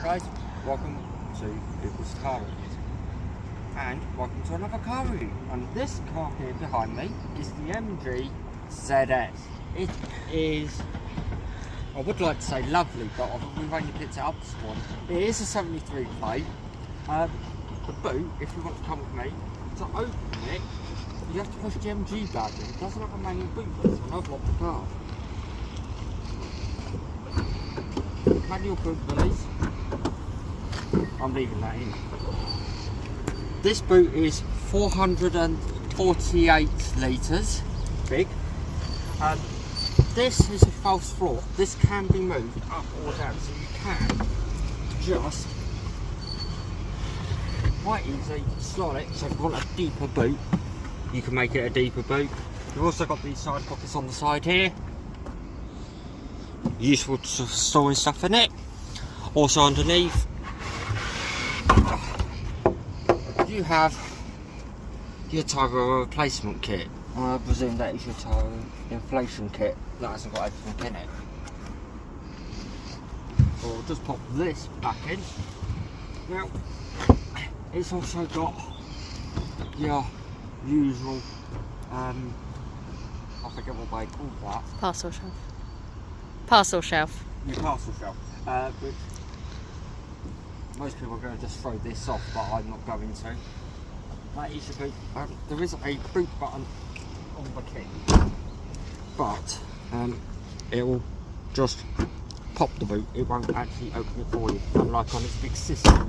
guys, welcome to Google's car reviews and welcome to another car review. And this car here behind me is the MG ZS. It is, I would like to say lovely, but we've only picked it up this morning. It is a 73 plate. The boot, if you want to come with me, to open it you have to push the MG back in. It doesn't have a manual boot, so I've locked the car. Manual boot release. I'm leaving that in. This boot is 448 litres big. This is a false floor. This can be moved up or down, so you can just quite easily slot it. So if you want a deeper boot, you can make it a deeper boot. You've also got these side pockets on the side here. Useful to storing stuff in it. Also underneath, you have your tyre replacement kit. I presume that is your tyre inflation kit that hasn't got everything in it. So I'll just pop this back in. Now, it's also got your usual, I forget what they call that. Parcel shelf. Parcel shelf. Your parcel shelf. Which most people are going to just throw this off, but I'm not going to. That is your boot. There is a boot button on the key, but it will just pop the boot. It won't actually open it for you, unlike on its big sister,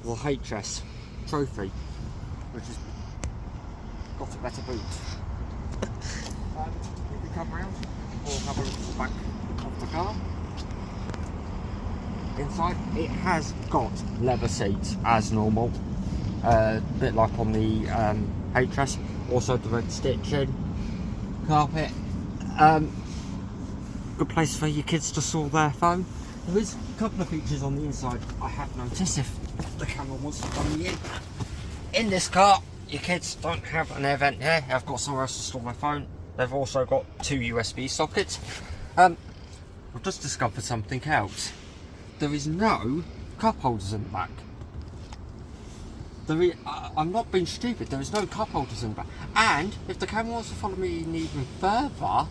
the HS Trophy, which has got a better boot. If you come round, we'll have a look at the back of the car. Inside, it has got leather seats as normal, a bit like on the HS. Also the red stitching, carpet. Good place for your kids to store their phone. There is a couple of features on the inside I have noticed. If the camera wants to come in this car, your kids don't have an air vent here. They've got somewhere else to store their phone. They've also got 2 USB sockets. I've just discovered something else. There is no cup holders in the back. I'm not being stupid, there is no cup holders in the back. And if the camera wants to follow me even further,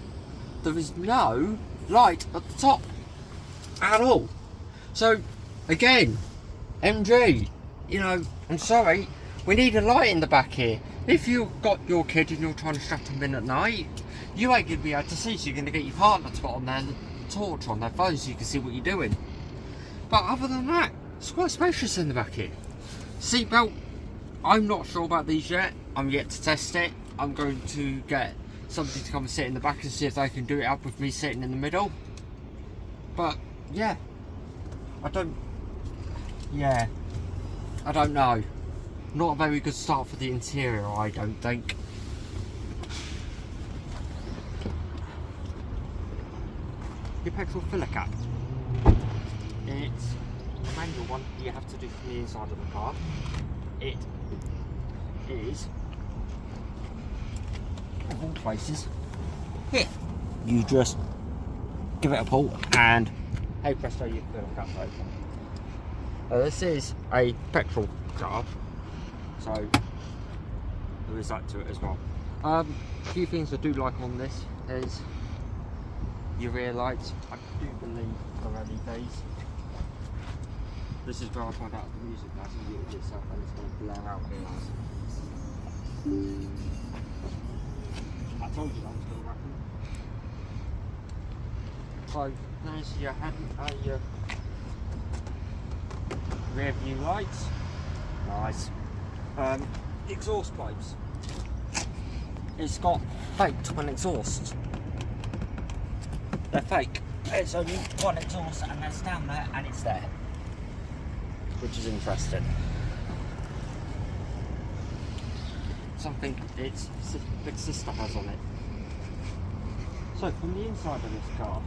there is no light at the top at all. So again, MG, you know, I'm sorry, we need a light in the back here. If you've got your kid and you're trying to strap them in at night, you ain't going to be able to see, so you're going to get your partner to put on their torch on their phone so you can see what you're doing. But other than that, it's quite spacious in the back here. Seatbelt, I'm not sure about these yet. I'm yet to test it. I'm going to get somebody to come and sit in the back and see if they can do it up with me sitting in the middle. But yeah, I don't know. Not a very good start for the interior, I don't think. Your petrol filler cap. It's a manual one you have to do from the inside of the car. It is, of all places, here. You just give it a pull and hey presto, your filler cap's open. This is a petrol car, so there is that to it as well. A few things I do like on this is your rear lights. I do believe they're LEDs. This is where I find out the music doesn't mute itself and it's going to blare out here. I told you that was going to happen. So there's your your rear view lights. Nice. Exhaust pipes. It's got fake twin exhausts. They're fake. It's only one exhaust and that's down there and it's there, which is interesting. Something its big sister has on it. So from the inside of this car,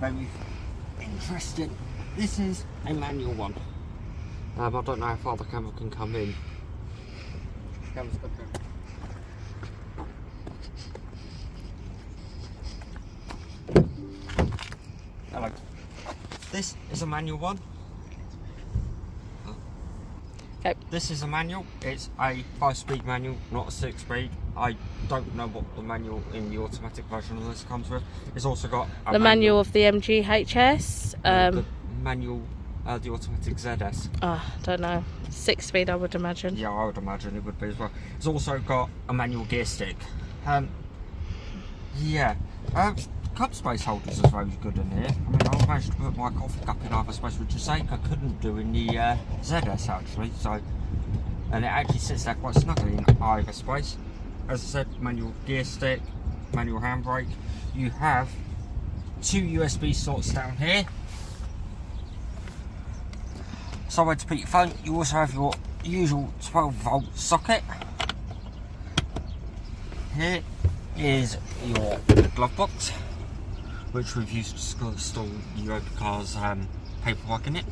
very interesting. This is a manual one. I don't know how far the camera can come in. Camera's got to. Hello. This is a manual one. Okay. This is a manual. It's a 5-speed manual, not a 6-speed. I don't know what the manual in the automatic version of this comes with. It's also got The manual of the MGHS. the manual, the automatic ZS. Don't know. 6-speed, I would imagine. Yeah, I would imagine it would be as well. It's also got a manual gear stick. Yeah. Cup space holders is very good in here. I mean, I managed to put my coffee cup in either space, which is something I couldn't do in the ZS actually. So, and it actually sits there quite snugly in either space. As I said, manual gear stick, manual handbrake. You have 2 USB slots down here. Somewhere to put your phone. You also have your usual 12-volt socket. Here is your glove box, which we've used to store Europa Car's paperwork in it.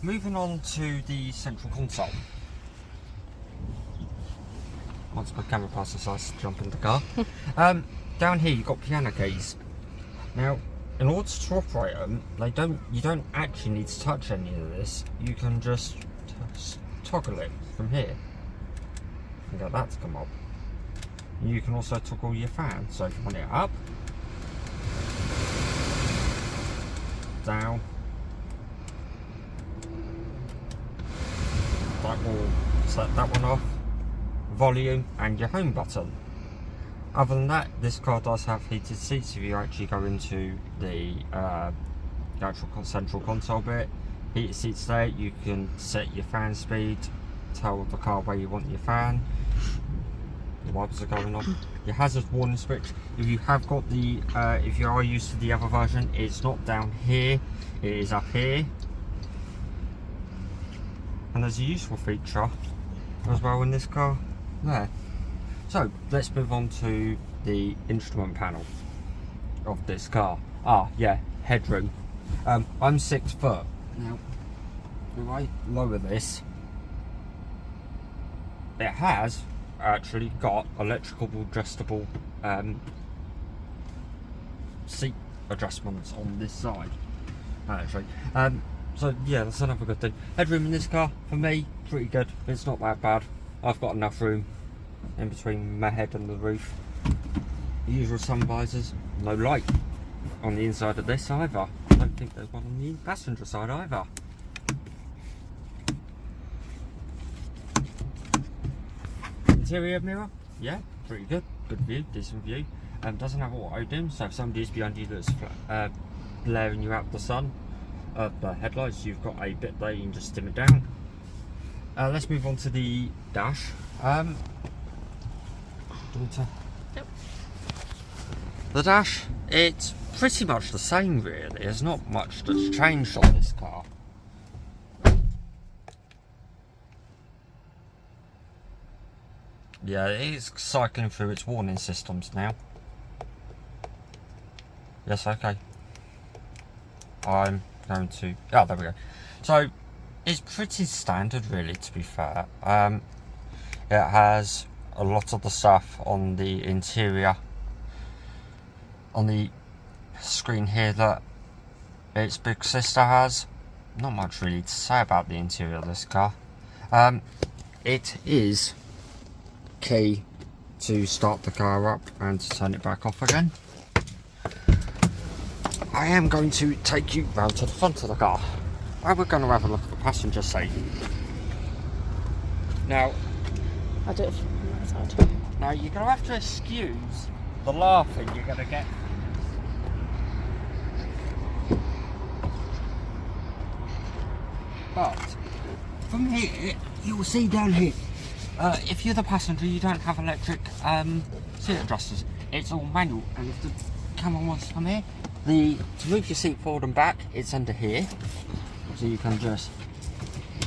Moving on to the central console. Once my camera passes, I jump in the car. Down here you've got piano keys. Now, in order to operate them, you don't actually need to touch any of this. You can just toggle it from here and get that to come up. You can also toggle your fan, so if you want it up, down, that will set that one off, volume and your home button. Other than that, this car does have heated seats if you actually go into the actual central console bit. Heated seats there, you can set your fan speed, tell the car where you want your fan. The wipers are going on. Your hazard warning switch, if you have got the if you are used to the other version, it's not down here, it is up here. And there's a useful feature as well in this car there. So let's move on to the instrument panel of this car. Yeah, headroom. I'm 6 foot. Now if I lower this, it has actually got electrical adjustable seat adjustments on this side actually. So yeah, that's another good thing. Headroom in this car, for me, pretty good. It's not that bad. I've got enough room in between my head and the roof. The usual sun visors, no light on the inside of this either. I don't think there's one on the passenger side either. Interior mirror, yeah, pretty good. Good view, decent view. Doesn't have auto dim, so if somebody is behind you that's blaring you out the sun, the headlights, you've got a bit there, you can just dim it down. Let's move on to the dash. Yep. The dash, it's pretty much the same really. There's not much that's changed on this car. Yeah, it's cycling through its warning systems now. Yes, okay. I'm going to... Oh, there we go. So, it's pretty standard really, to be fair. It has a lot of the stuff on the interior, on the screen here, that its big sister has. Not much really to say about the interior of this car. It is key to start the car up and to turn it back off again. I am going to take you round to the front of the car and we're going to have a look at the passenger seat. Now, I'll do it from that side. now you're going to have to excuse the laughing you're going to get. But from here, you will see down here, if you're the passenger, you don't have electric seat adjusters. It's all manual, and if the camera wants to come here, to move your seat forward and back, it's under here, so you can just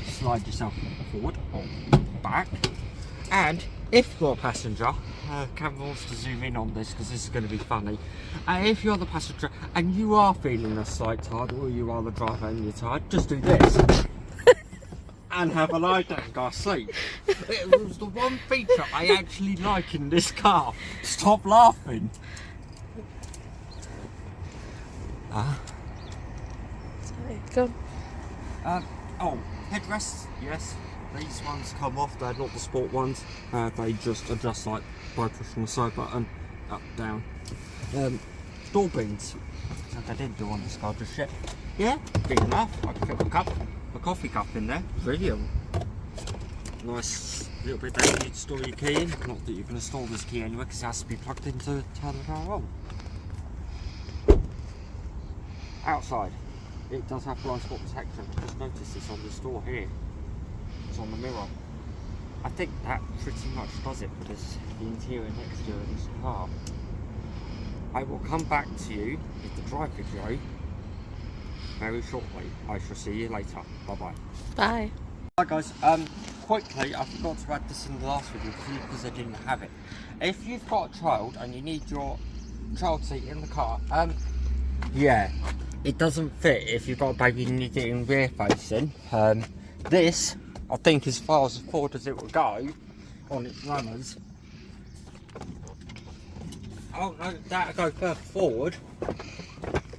slide yourself forward or back. And if you're a passenger, camera wants to zoom in on this because this is going to be funny. If you're the passenger and you are feeling a slight tired, or you are the driver and you're tired, just do this. And have a lie down, go asleep. It was the one feature I actually like in this car. Stop laughing. Go on. Oh, headrests, yes. These ones come off, they're not the sport ones. They just adjust like by pushing the side button, up, down. Door beans. Like I didn't do on this car just yet. Yeah, big enough. I can fit a coffee cup in there. Brilliant. Nice little bit there you store your key in. Not that you're going to store this key anyway because it has to be plugged in to turn the car on. Outside, it does have blind spot protection. Just notice this on this door here. It's on the mirror. I think that pretty much does it for this, the interior and exterior of this car. I will come back to you with the drive video very shortly. I shall see you later. Bye bye. Bye. Hi guys, quickly, I forgot to add this in the last video because I didn't have it. If you've got a child and you need your child seat in the car, yeah, it doesn't fit if you've got a baby and you need it in rear facing. This, I think, as far as forward as it will go on its runners. Oh no, that'll go further forward.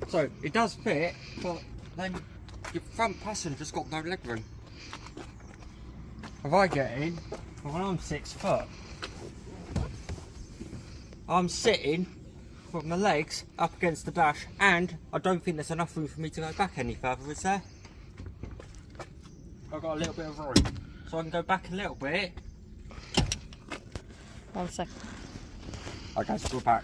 So it does fit, but then your front passenger's got no leg room. If I get in, when I'm 6 foot, I'm sitting with my legs up against the dash, and I don't think there's enough room for me to go back any further, is there? I've got a little bit of room, so I can go back a little bit. 1 second. Okay, so we're back.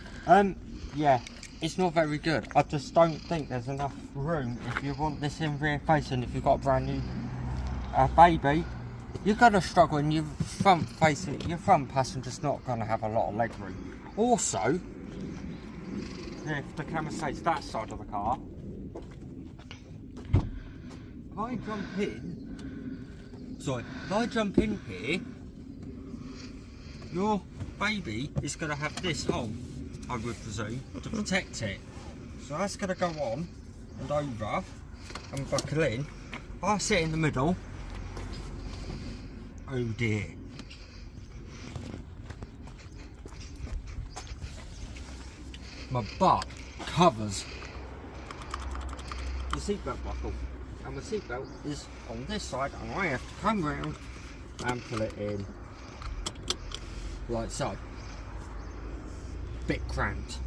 Yeah, it's not very good. I just don't think there's enough room if you want this in rear facing. If you've got a brand new baby, you're gonna struggle, and your front passenger's not gonna have a lot of leg room. Also, if the camera stays that side of the car, if I jump in here, your baby is going to have this hole, I would presume, to protect it. So that's going to go on and over and buckle in. I sit in the middle. Oh dear. My butt covers the seatbelt buckle, and the seatbelt is on this side, and I have to come round and pull it in like so. Bit cramped,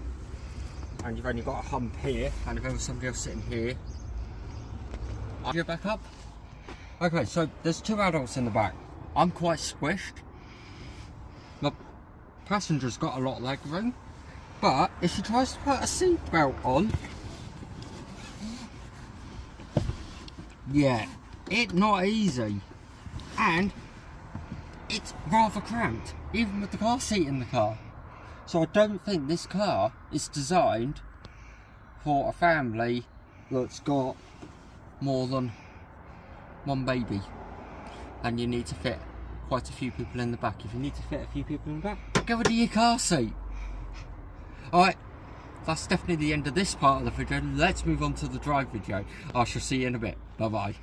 and you've only got a hump here, and if there was somebody else sitting here, I'll go back up. Okay, so there's 2 adults in the back. I'm quite squished. The passenger's got a lot of leg room, but if she tries to put a seatbelt on, yeah, it's not easy, and it's rather cramped, even with the car seat in the car. So I don't think this car is designed for a family that's got more than 1 baby, and you need to fit quite a few people in the back. If you need to fit a few people in the back, go into your car seat. Alright, that's definitely the end of this part of the video. Let's move on to the drive video. I shall see you in a bit. Bye bye.